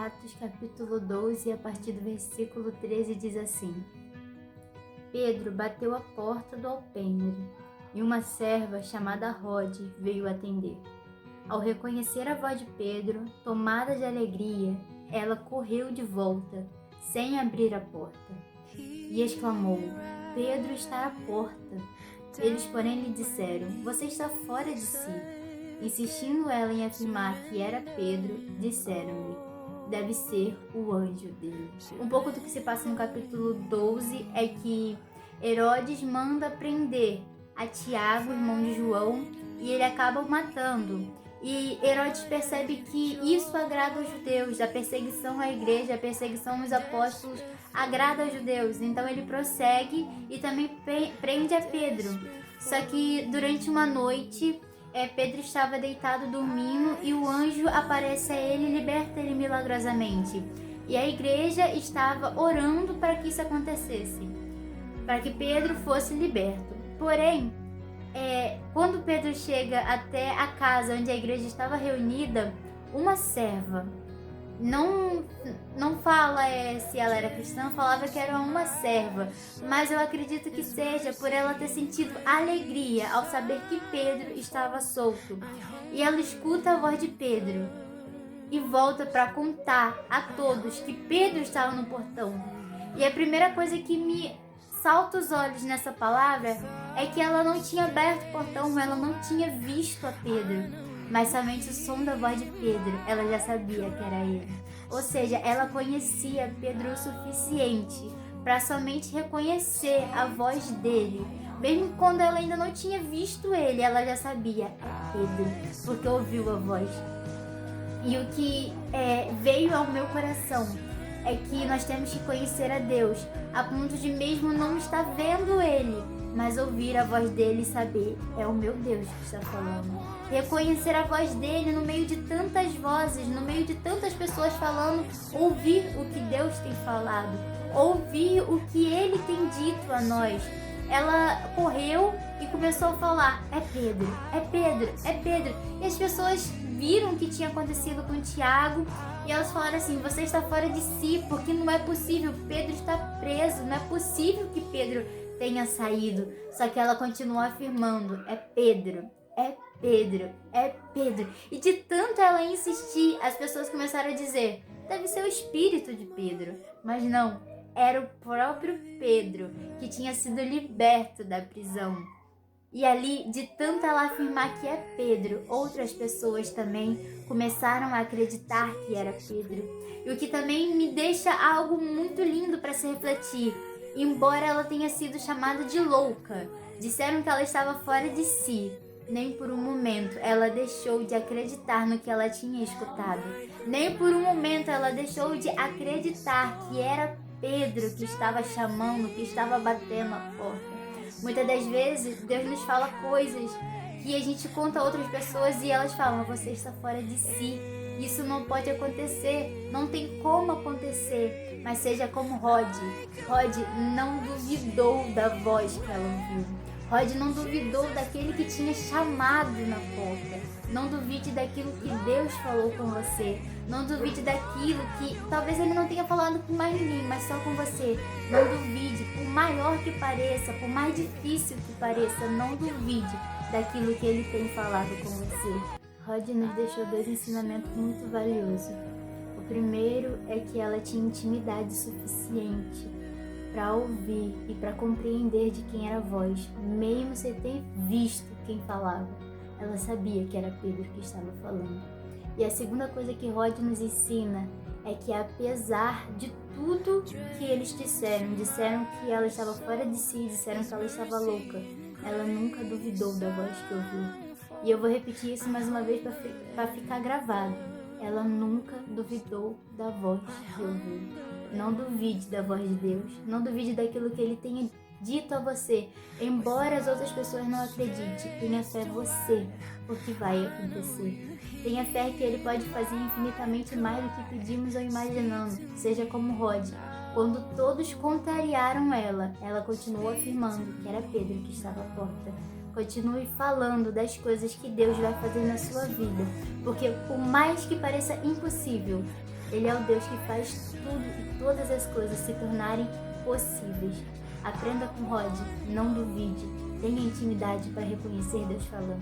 Atos capítulo 12, a partir do versículo 13, diz assim: Pedro bateu a porta do alpendre, e uma serva chamada Rode veio atender. Ao reconhecer a voz de Pedro, tomada de alegria, ela correu de volta, sem abrir a porta, e exclamou: Pedro está à porta. Eles, porém, lhe disseram: Você está fora de si. Insistindo ela em afirmar que era Pedro, disseram-lhe: Deve ser o anjo dele. Um pouco do que se passa no capítulo 12 é que Herodes manda prender a Tiago, irmão de João, e ele acaba o matando. E Herodes percebe que isso agrada aos judeus, a perseguição à igreja, a perseguição aos apóstolos agrada aos judeus. Então ele prossegue e também prende a Pedro. Só que durante uma noite, Pedro estava deitado dormindo e o anjo aparece a ele e liberta ele milagrosamente. E a igreja estava orando para que isso acontecesse, para que Pedro fosse liberto. Porém, quando Pedro chega até a casa onde a igreja estava reunida, uma serva, não fala se ela era cristã, falava que era uma serva, mas eu acredito que seja por ela ter sentido alegria ao saber que Pedro estava solto. E ela escuta a voz de Pedro e volta para contar a todos que Pedro estava no portão. E a primeira coisa que me salta os olhos nessa palavra é que ela não tinha aberto o portão, ela não tinha visto a Pedro, mas somente o som da voz de Pedro, ela já sabia que era ele. Ou seja, ela conhecia Pedro o suficiente para somente reconhecer a voz dele. Mesmo quando ela ainda não tinha visto ele, ela já sabia: é Pedro, porque ouviu a voz. E o que veio ao meu coração é que nós temos que conhecer a Deus, a ponto de mesmo não estar vendo Ele, mas ouvir a voz dele e saber: é o meu Deus que está falando. Reconhecer a voz dele no meio de tantas vozes, no meio de tantas pessoas falando, ouvir o que Deus tem falado, ouvir o que Ele tem dito a nós. Ela correu e começou a falar: é Pedro, é Pedro, é Pedro. E as pessoas viram o que tinha acontecido com Tiago e elas falaram assim: você está fora de si, porque não é possível, Pedro está preso, não é possível que Pedro tenha saído. Só que ela continuou afirmando: é Pedro, é Pedro, é Pedro. E de tanto ela insistir, as pessoas começaram a dizer: deve ser o espírito de Pedro. Mas não, era o próprio Pedro que tinha sido liberto da prisão. E ali, de tanto ela afirmar que é Pedro, outras pessoas também começaram a acreditar que era Pedro. E o que também me deixa algo muito lindo para se refletir. Embora ela tenha sido chamada de louca, disseram que ela estava fora de si, nem por um momento ela deixou de acreditar no que ela tinha escutado. Nem por um momento ela deixou de acreditar que era Pedro que estava chamando, que estava batendo a porta. Muitas das vezes Deus nos fala coisas que a gente conta a outras pessoas e elas falam: você está fora de si, isso não pode acontecer, não tem como acontecer. Mas seja como Rod não duvidou da voz que ela ouviu. Rod não duvidou daquele que tinha chamado na porta. Não duvide daquilo que Deus falou com você. Não duvide daquilo que talvez ele não tenha falado com mais ninguém, mas só com você. Não duvide, por maior que pareça, por mais difícil que pareça, não duvide daquilo que ele tem falado com você. Rod nos deixou dois ensinamentos muito valiosos. O primeiro é que ela tinha intimidade suficiente para ouvir e para compreender de quem era a voz, mesmo sem ter visto quem falava. Ela sabia que era Pedro que estava falando. E a segunda coisa que Rod nos ensina é que, apesar de tudo que eles disseram que ela estava fora de si, disseram que ela estava louca, ela nunca duvidou da voz que ouviu. E eu vou repetir isso mais uma vez para ficar gravado. Ela nunca duvidou da voz que ouviu. Não duvide da voz de Deus. Não duvide daquilo que Ele tenha dito a você. Embora as outras pessoas não acreditem, tenha fé você, porque vai acontecer. Tenha fé que Ele pode fazer infinitamente mais do que pedimos ou imaginamos. Seja como Rod. Quando todos contrariaram ela continuou afirmando que era Pedro que estava à porta. Continue falando das coisas que Deus vai fazer na sua vida, porque por mais que pareça impossível, Ele é o Deus que faz tudo e todas as coisas se tornarem possíveis. Aprenda com Rod, não duvide, tenha intimidade para reconhecer Deus falando.